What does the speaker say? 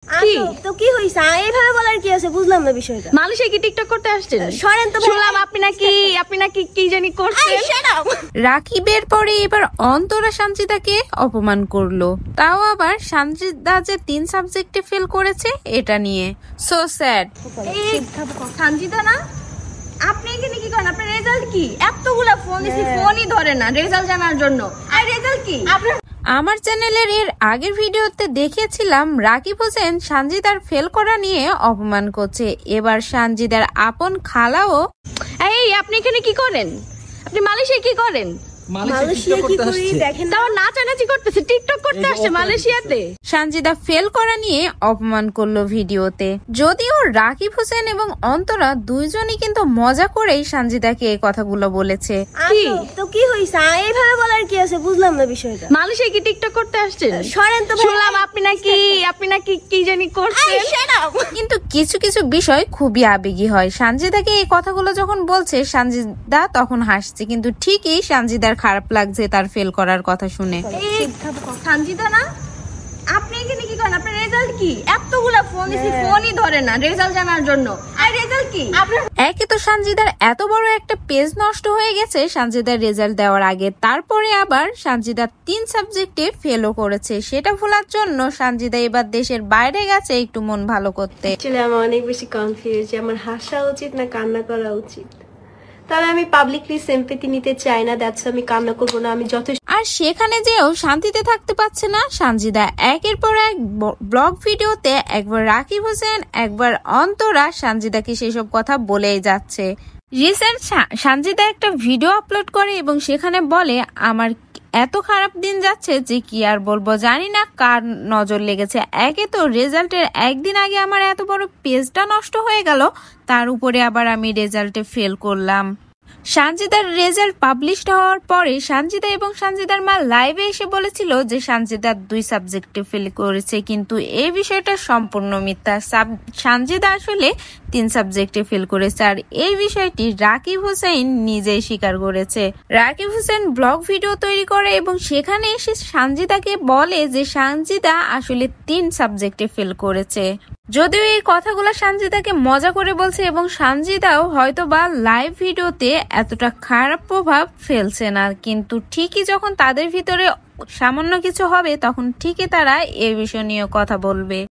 কি তো কি হইছে এইভাবে বলার কি আছে বুঝলাম না বিষয়টা। মালয়েশিয়া কি টিকটক করতে আসছেন? সরেন তো। শুনলাম আপনি নাকি কি জানি করছেন। রাকিবের পরে এবার অন্তরা সানজিদাকে অপমান করলো, তাও আবার সানজিদা যে 3 সাবজেক্টে ফেল করেছে এটা নিয়ে। So sad. সানজিদা না, আপনি এখানে কি করেন? আপনার রেজাল্ট কি? এতগুলা ফোন দিছি, ফোনই ধরে না রেজাল্ট জানার জন্য। আর রেজাল্ট কি? আমার চ্যানেলের এর আগের ভিডিওতে দেখিয়েছিলাম রাকিব হোসেন সানজিদার ফেল করা নিয়ে অপমান করছে। এবার সানজিদার আপন খালাও, এই আপনি এখানে কি করেন? আপনি মালয়েশিয়া কি করেন? মালয়েশিয়া কি করি দেখেন। তাও নাচানাচি করতেছে, টিকটক করতে আসছে মালয়েশিয়াতে। সানজিদা ফেল করা নিয়ে অপমান করলো ভিডিওতে। যদিও রাকিব হোসেন এবং অন্তরা দুইজনই কিন্তু মজা করেই সানজিদাকে এই কথাগুলো বলেছে। কি তো কি হইছে এইভাবে বলার কি আছে বুঝলাম না বিষয়টা। মালয়েশিয়া কি টিকটক করতে আসছেন? সরেন তো। শুনলাম আপনি নাকি কি জানি করছেন। কিন্তু কিছু কিছু বিষয় খুবই আবেগী হয়। সানজিদাকে এই কথাগুলো যখন বলছে সানজিদা তখন হাসছে, কিন্তু ঠিকই সানজিদার খারাপ লাগছে তার ফেল করার কথা শুনে। সানজিদা না, আপনি এখানে কি করেন? আপনার রেজাল্ট কি? এতগুলা ফোন দিছি, ফোনই ধরে না রেজাল্ট জানার জন্য। আর রেজাল্ট কি? একে তো সানজিদার এত বড় একটা পেজ নষ্ট হয়ে গেছে সানজিদার রেজাল্ট দেওয়ার আগে, তারপরে আবার সানজিদা 3 সাবজেক্টে ফেলও করেছে। সেটা ভোলার জন্য সানজিদা এবার দেশের বাইরে গেছে একটু মন ভালো করতে। আমি অনেক বেশি কনফিউজ যে আমার হাসা উচিত না কান্না করা উচিত। তবে আমি পাবলিকলি সিম্পেথি নিতে চাই না, দ্যাটস আমি কান্না করবো না। আমি যথেষ্ট। আর সেখানে যেও শান্তিতে থাকতে পারছে না সানজিদা। একের পর এক ব্লগ ভিডিওতে একবার রাকিব হোসেন একবার অন্তরা সানজিদাকে সেসব কথা বলেই যাচ্ছে। রিসেন্ট সানজিদা একটা ভিডিও আপলোড করে এবং সেখানে বলে, আমার এত খারাপ দিন যাচ্ছে যে কি আর বলবো, জানি না কার নজর লেগেছে। একে তো রেজাল্টের একদিন আগে আমার এত বড় পেজটা নষ্ট হয়ে গেল, তার উপরে আবার আমি রেজাল্টে ফেল করলাম। সানজিদার রেজাল্ট পাবলিশড হওয়ার পরে সানজিদা এবং সানজিদার মা লাইভে এসে বলেছিল যে সানজিদা 2 সাবজেক্টে ফেল করেছে, কিন্তু এই বিষয়টা সম্পূর্ণ মিথ্যা। সানজিদা আসলে 3 সাবজেক্টে ফেল করেছে, আর এই বিষয়টি রাকিব হোসেন নিজেই স্বীকার করেছে। রাকিব হোসেন ব্লগ ভিডিও তৈরি করে এবং সেখানে এসে সানজিদাকে বলে যে সানজিদা আসলে 3 সাবজেক্টে ফেল করেছে। যদিও এই কথাগুলো সানজিদাকে মজা করে বলছে এবং সানজিদাও হয়তো বা লাইভ ভিডিওতে এতটা খারাপ প্রভাব ফেলছে না, কিন্তু ঠিকই যখন তাদের ভিতরে সামান্য কিছু হবে তখন ঠিকই তারা এই বিষয় নিয়ে কথা বলবে।